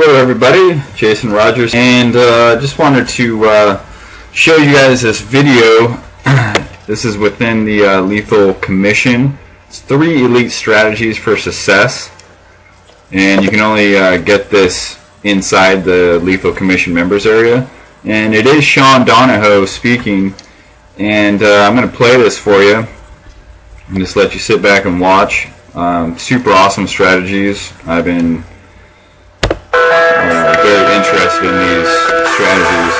Hello everybody, Jason Rogers, and just wanted to show you guys this video. This is within the Lethal Commission. It's 3 elite strategies for success, and you can only get this inside the Lethal Commission members area. And it is Sean Donahoe speaking, and I'm going to play this for you and just let you sit back and watch. Super awesome strategies. I've been very interested in these strategies.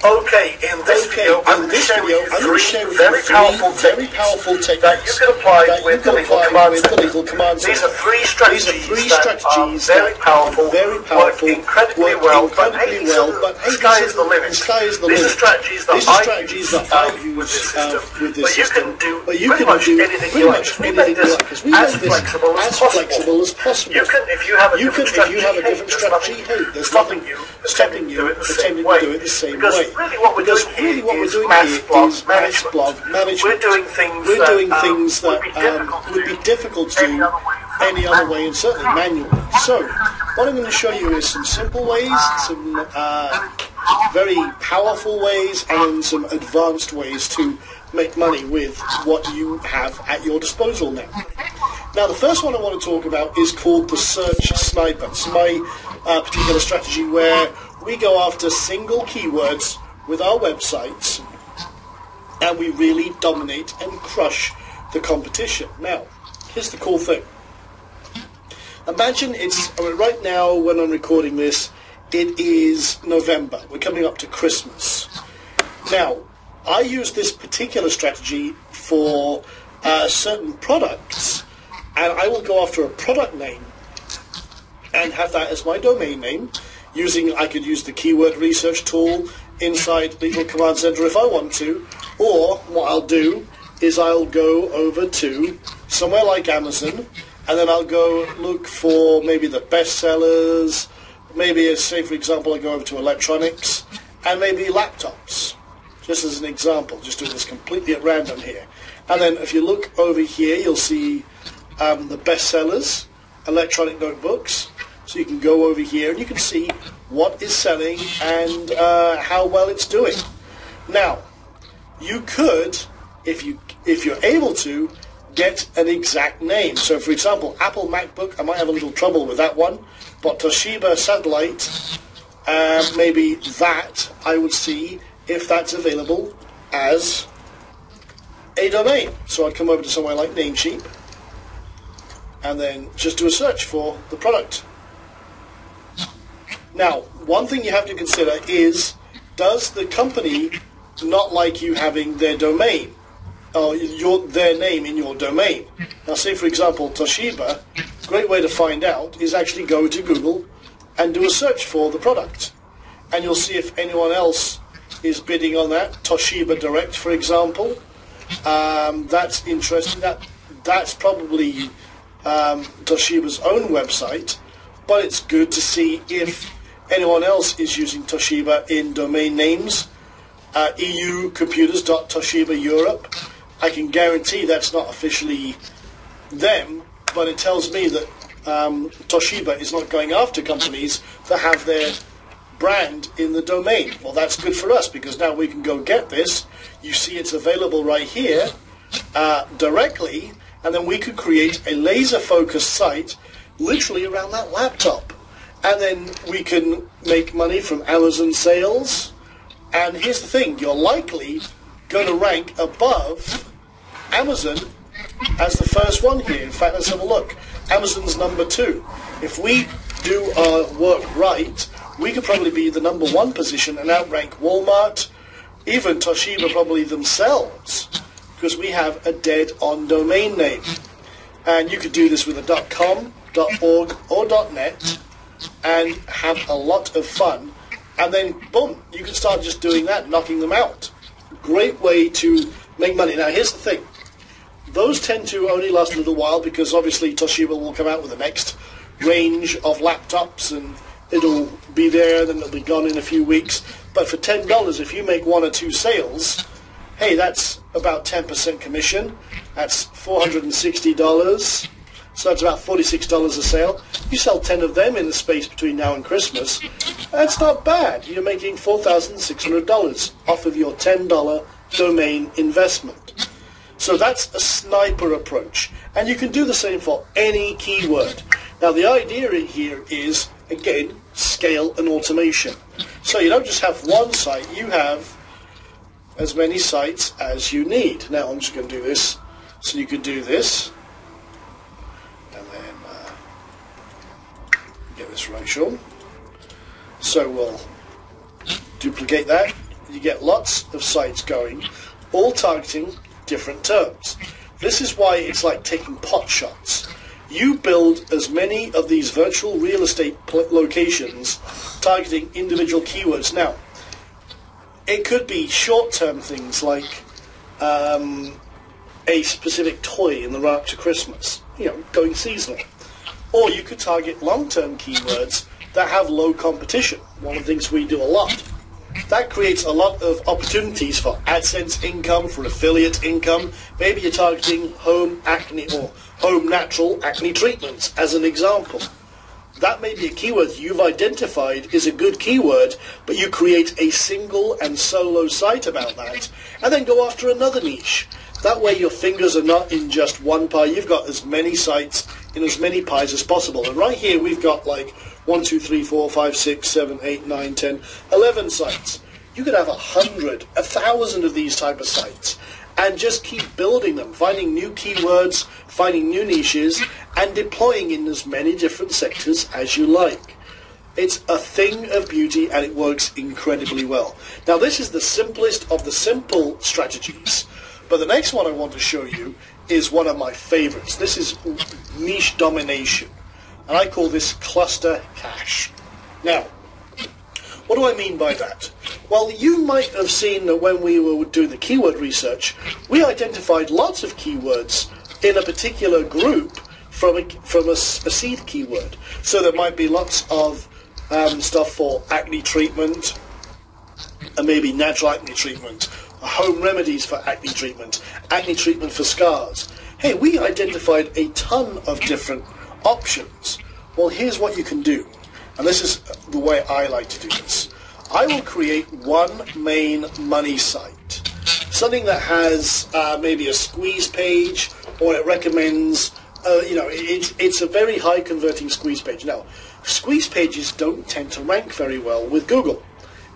Okay, in this video, I'm going to show you three very powerful techniques that you can apply with the Lethal Command Center. These are three strategies that are very powerful, work incredibly well, but hey, the sky is the limit. These are strategies that I use with this system, but you can do pretty much anything you like. We make this as flexible as possible. You can, if you have a different strategy, hey, there's nothing stopping you attempting to do it the same way. Really what we're doing here is mass blog management. We're doing things that would be difficult to do any other way, and certainly manually. So what I'm going to show you is some simple ways, some very powerful ways, and some advanced ways to make money with what you have at your disposal now. Now, the first one I want to talk about is called the Search Sniper. It's my particular strategy where we go after single keywords with our websites, and we really dominate and crush the competition. Now, here's the cool thing. Imagine right now when I'm recording this, it is November. We're coming up to Christmas. Now, I use this particular strategy for certain products, and I will go after a product name and have that as my domain name. I could use the keyword research tool inside Lethal Command Center if I want to, or what I'll do is I'll go over to somewhere like Amazon, and then I'll go look for maybe the bestsellers, maybe, say for example, I go over to electronics, and maybe laptops, just as an example, just doing this completely at random here. And then if you look over here, you'll see the bestsellers, electronic notebooks. So you can go over here and you can see what is selling and how well it's doing. Now, you could, if you're able to, get an exact name. So, for example, Apple MacBook, I might have a little trouble with that one, but Toshiba Satellite, maybe that I would see if that's available as a domain. So I'd come over to somewhere like Namecheap and then just do a search for the product. Now, one thing you have to consider is, does the company not like you having their domain, or their name in your domain? Now, say for example, Toshiba, great way to find out is actually go to Google and do a search for the product. And you'll see if anyone else is bidding on that. Toshiba Direct, for example. That's interesting. That's probably Toshiba's own website, but it's good to see if anyone else is using Toshiba in domain names. EUcomputers.Toshiba Europe. I can guarantee that's not officially them, but it tells me that Toshiba is not going after companies that have their brand in the domain. Well, that's good for us because now we can go get this. You see it's available right here directly, and then we could create a laser-focused site literally around that laptop. And then we can make money from Amazon sales. And here's the thing, you're likely going to rank above Amazon as the first one here. In fact, let's have a look. Amazon's number 2. If we do our work right, we could probably be the number 1 position and outrank Walmart, even Toshiba probably themselves, because we have a dead-on domain name. And you could do this with a .com, .org, or .net, and have a lot of fun, and then boom, you can start just doing that, knocking them out. Great way to make money. Now here's the thing, those tend to only last a little while because obviously Toshiba will come out with the next range of laptops and it'll be there, then it'll be gone in a few weeks. But for $10, if you make 1 or 2 sales, hey, that's about 10% commission. That's $460. So that's about $46 a sale. You sell 10 of them in the space between now and Christmas. That's not bad. You're making $4,600 off of your $10 domain investment. So that's a sniper approach. And you can do the same for any keyword. Now the idea here is, again, scale and automation. So you don't just have one site, you have as many sites as you need. Now I'm just going to do this. So you could do this. And then get this right, Sean. So we'll duplicate that. You get lots of sites going, all targeting different terms. This is why it's like taking pot shots. You build as many of these virtual real estate locations targeting individual keywords. Now, it could be short-term things like a specific toy in the run-up to Christmas, going seasonal. Or you could target long-term keywords that have low competition, one of the things we do a lot. That creates a lot of opportunities for AdSense income, for affiliate income. Maybe you're targeting home acne or home natural acne treatments as an example. That may be a keyword you've identified is a good keyword, but you create a single and solo site about that, and then go after another niche. That way your fingers are not in just one pie. You've got as many sites in as many pies as possible. And right here we've got like 1, 2, 3, 4, 5, 6, 7, 8, 9, 10, 11 sites. You could have 100, 1,000 of these type of sites and just keep building them, finding new keywords, finding new niches, and deploying in as many different sectors as you like. It's a thing of beauty and it works incredibly well. Now this is the simplest of the simple strategies, but the next one I want to show you is one of my favorites. This is niche domination, and I call this cluster cache. Now, what do I mean by that? Well, you might have seen that when we were doing the keyword research, we identified lots of keywords in a particular group from a seed keyword. So there might be lots of stuff for acne treatment, and maybe natural acne treatment, home remedies for acne treatment for scars. Hey, we identified a ton of different options. Well, here's what you can do. And this is the way I like to do this. I will create one main money site. Something that has maybe a squeeze page, or it recommends, it's a very high converting squeeze page. Now, squeeze pages don't tend to rank very well with Google.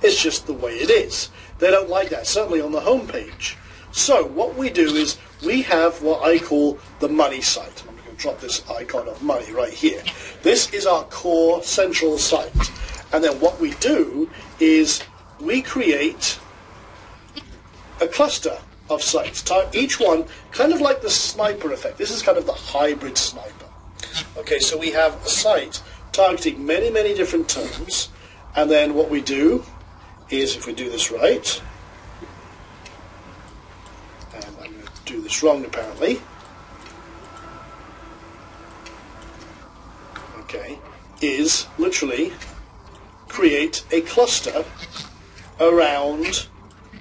It's just the way it is. They don't like that, certainly on the home page. So what we do is we have what I call the money site. I'm going to drop this icon of money right here. This is our core central site. And then what we do is we create a cluster of sites. Each one kind of like the sniper effect. This is kind of the hybrid sniper. Okay, so we have a site targeting many, many different terms. And then what we do is, if we do this right, and I'm going to do this wrong apparently, okay, is literally create a cluster around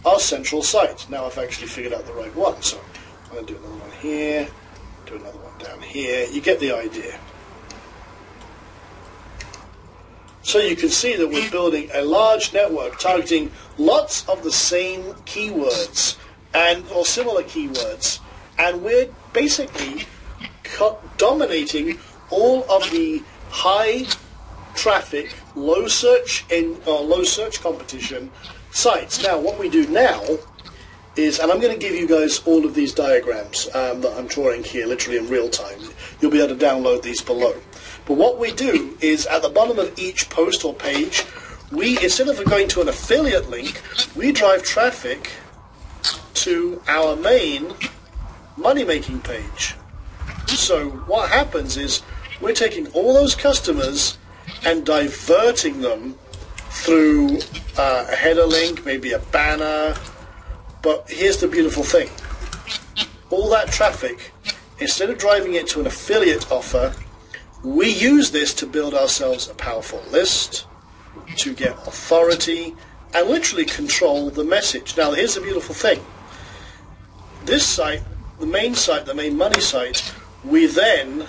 our central site. Now I've actually figured out the right one, so I'm going to do another one here, do another one down here. You get the idea. So you can see that we're building a large network targeting lots of the same keywords or similar keywords, and we're basically dominating all of the high traffic, low search competition sites. Now what we do now is, and I'm going to give you guys all of these diagrams that I'm drawing here literally in real time. You'll be able to download these below. But what we do is at the bottom of each post or page, instead of going to an affiliate link, we drive traffic to our main money-making page. So what happens is we're taking all those customers and diverting them through a header link, maybe a banner. But here's the beautiful thing. All that traffic, instead of driving it to an affiliate offer, we use this to build ourselves a powerful list, to get authority, and literally control the message. Now, here's the beautiful thing. This site, the main money site, we then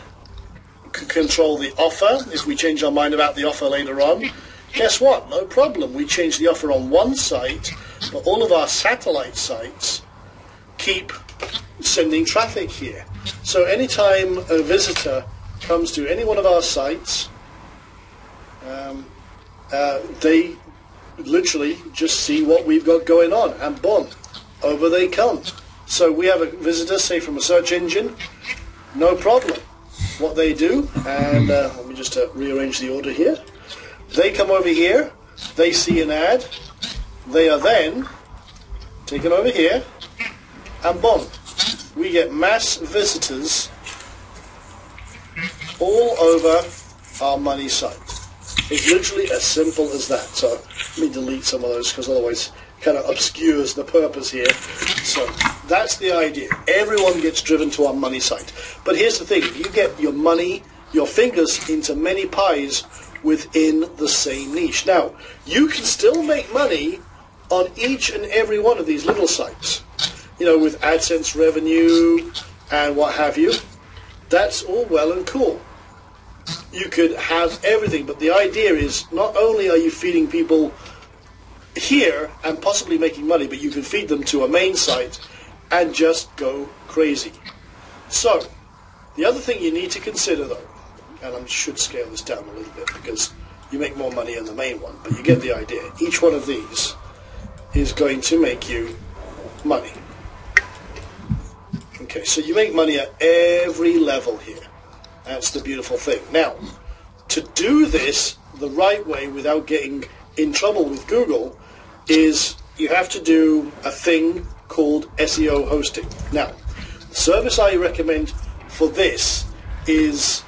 can control the offer. If we change our mind about the offer later on, guess what? No problem. We change the offer on one site, but all of our satellite sites keep sending traffic here. So anytime a visitor comes to any one of our sites, they literally just see what we've got going on, and boom, over they come. So we have a visitor, say from a search engine, no problem. What they do, and let me just rearrange the order here. They come over here, they see an ad, they are then taken over here, and boom, we get mass visitors all over our money site. It's literally as simple as that. So let me delete some of those because otherwise it kind of obscures the purpose here. So that's the idea. Everyone gets driven to our money site. But here's the thing. You get your money, your fingers into many pies within the same niche. Now, you can still make money on each and every one of these little sites. You know, with AdSense revenue and what have you. That's all well and cool. You could have everything, but the idea is not only are you feeding people here and possibly making money, but you can feed them to a main site and just go crazy. So, the other thing you need to consider though, and I should scale this down a little bit because you make more money in the main one, but you get the idea. Each one of these is going to make you money. Okay, so you make money at every level here. That's the beautiful thing. Now, to do this the right way without getting in trouble with Google is you have to do a thing called SEO hosting. Now, the service I recommend for this is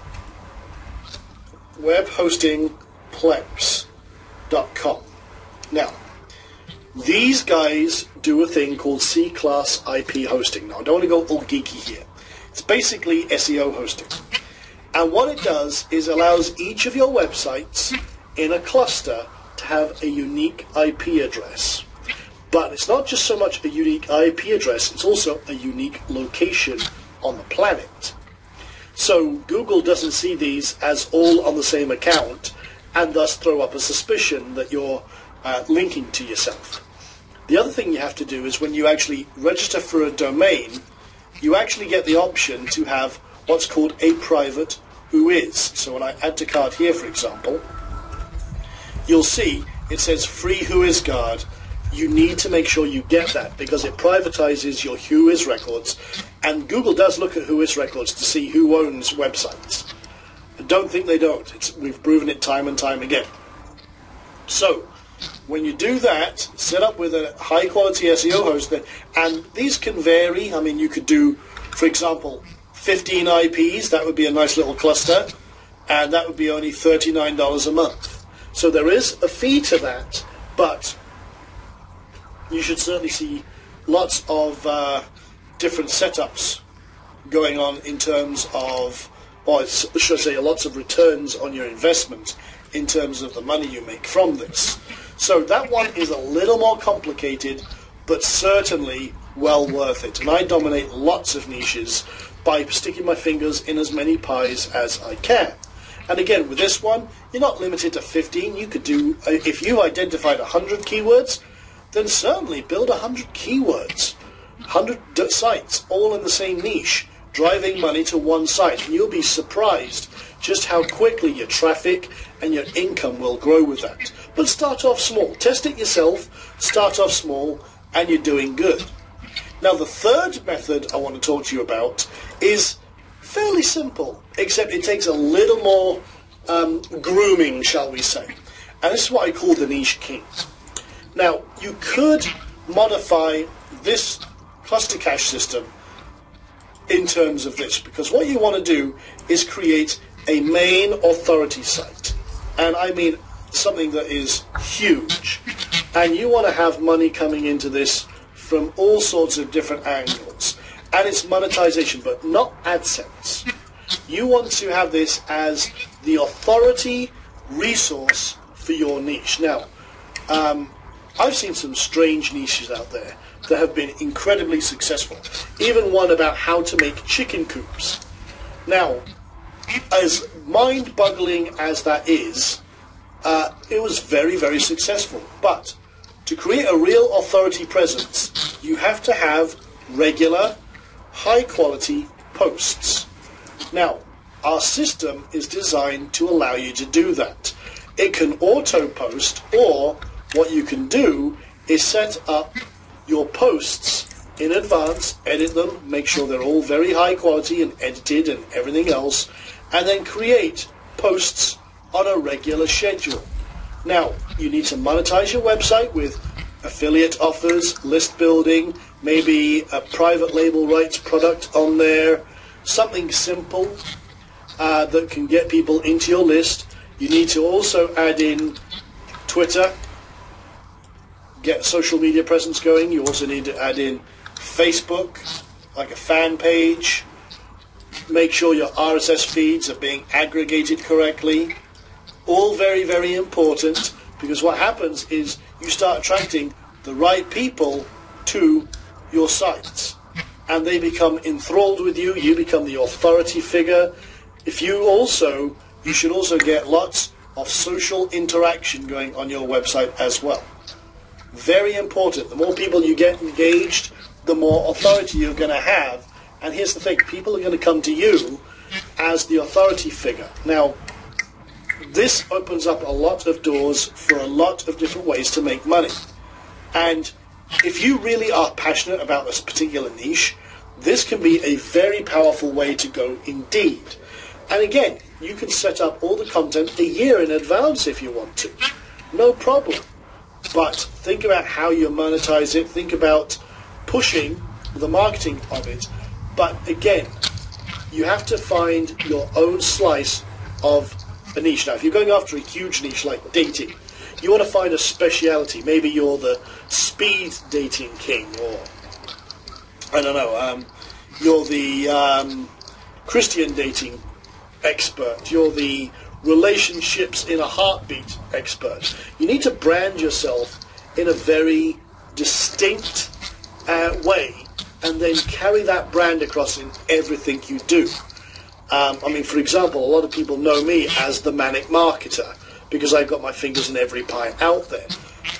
webhostingplex.com. Now, these guys do a thing called C-Class IP hosting. Now, I don't want to go all geeky here. It's basically SEO hosting. And what it does is allows each of your websites in a cluster to have a unique IP address. But it's not just so much a unique IP address, it's also a unique location on the planet. So Google doesn't see these as all on the same account and thus throw up a suspicion that you're linking to yourself. The other thing you have to do is when you actually register for a domain, you actually get the option to have what's called a private whois. So when I add to cart here, for example, you'll see it says free whois guard. You need to make sure you get that because it privatizes your whois records, and Google does look at whois records to see who owns websites. I don't think they don't. We've proven it time and time again. So when you do that, set up with a high quality SEO host, and these can vary. I mean, you could do, for example, 15 IPs, that would be a nice little cluster, and that would be only $39 a month. So there is a fee to that, but you should certainly see lots of different setups going on in terms of, or should I say, lots of returns on your investment in terms of the money you make from this. So that one is a little more complicated, but certainly well worth it. And I dominate lots of niches by sticking my fingers in as many pies as I can. And again, with this one, you're not limited to 15. You could do, if you identified 100 keywords, then certainly build 100 keywords, 100 sites, all in the same niche, driving money to one site. And you'll be surprised just how quickly your traffic and your income will grow with that. But start off small. Test it yourself, start off small, and you're doing good. Now, the third method I want to talk to you about is fairly simple, except it takes a little more grooming, shall we say. And this is what I call the niche king. Now, you could modify this cluster cache system in terms of this, because what you want to do is create a main authority site. And I mean something that is huge. And you want to have money coming into this from all sorts of different angles. And it's monetization, but not AdSense. You want to have this as the authority resource for your niche. Now, I've seen some strange niches out there that have been incredibly successful. Even one about how to make chicken coops. Now, as mind-boggling as that is, it was very, very successful. But to create a real authority presence, you have to have regular, high-quality posts. Now, our system is designed to allow you to do that. It can auto-post, or what you can do is set up your posts in advance, edit them, make sure they're all very high quality and edited and everything else, and then create posts on a regular schedule. Now, you need to monetize your website with affiliate offers, list building, maybe a private label rights product on there, something simple that can get people into your list. You need to also add in Twitter, get social media presence going. You also need to add in Facebook, like a fan page. Make sure your RSS feeds are being aggregated correctly. All very, very important, because what happens is you start attracting the right people to your sites, and they become enthralled with you. You become the authority figure. You should also get lots of social interaction going on your website as well. Very important. The more people you get engaged, the more authority you're going to have. And here's the thing, people are going to come to you as the authority figure. Now, this opens up a lot of doors for a lot of different ways to make money. And if you really are passionate about this particular niche, this can be a very powerful way to go indeed. And again, you can set up all the content a year in advance if you want to. No problem. But think about how you monetize it. Think about pushing the marketing of it. But again, you have to find your own slice of a niche. Now, if you're going after a huge niche like dating, you want to find a speciality. Maybe you're the speed dating king, or I don't know, you're the Christian dating expert. You're the relationships in a heartbeat expert. You need to brand yourself in a very distinct way, and then carry that brand across in everything you do. I mean, for example, a lot of people know me as the Manic Marketer because I've got my fingers in every pie out there.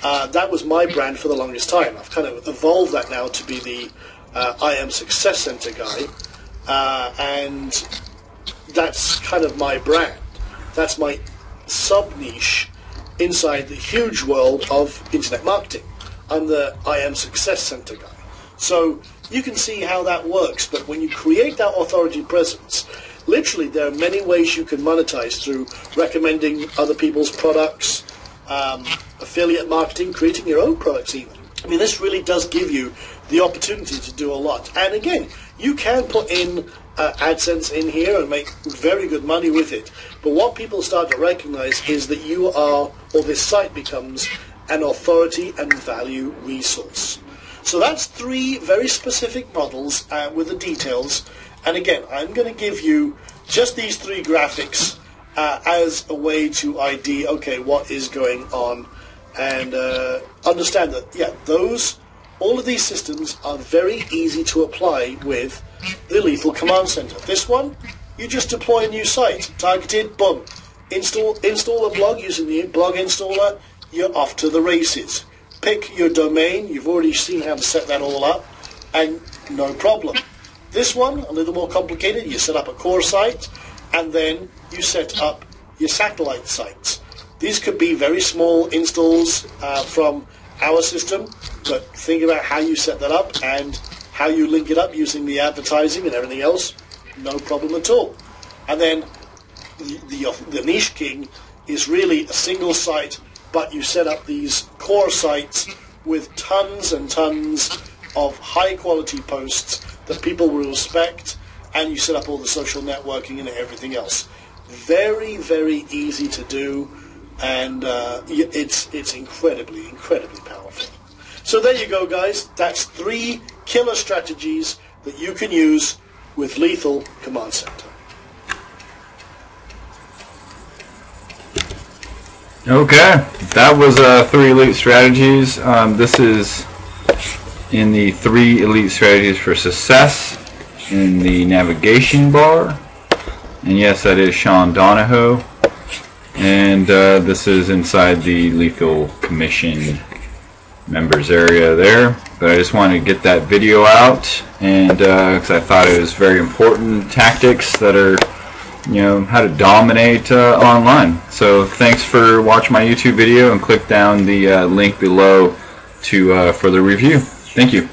That was my brand for the longest time. I've kind of evolved that now to be the I Am Success Center guy, and that's kind of my brand. That's my sub-niche inside the huge world of internet marketing. I'm the I Am Success Center guy. So you can see how that works, but when you create that authority presence, literally there are many ways you can monetize through recommending other people's products, affiliate marketing, creating your own products even. I mean, this really does give you the opportunity to do a lot. And again, you can put in AdSense in here and make very good money with it. But what people start to recognize is that you are, or this site becomes, an authority and value resource. So that's 3 very specific models with the details. And again, I'm going to give you just these 3 graphics as a way to ID, okay, what is going on, and understand that, yeah, all of these systems are very easy to apply with the Lethal Command Center. This one, you just deploy a new site, targeted, boom, install a blog using the blog installer, you're off to the races. Pick your domain, you've already seen how to set that all up, and no problem. This one, a little more complicated, you set up a core site, and then you set up your satellite sites. These could be very small installs from our system, but think about how you set that up and how you link it up using the advertising and everything else, no problem at all. And then the Niche King is really a single site, but you set up these core sites with tons and tons of high quality posts that people will respect, and you set up all the social networking and everything else. Very, very easy to do, and it's incredibly, incredibly powerful. So there you go, guys. That's 3 killer strategies that you can use with Lethal Command Center. Okay, that was 3 elite strategies. This is in the 3 elite strategies for success in the navigation bar. And yes, that is Sean Donahoe. And this is inside the Lethal Commission members area there. But I just wanted to get that video out, and because I thought it was very important tactics that are, you know, how to dominate online. So thanks for watching my YouTube video, and click down the link below to for the review. Thank you.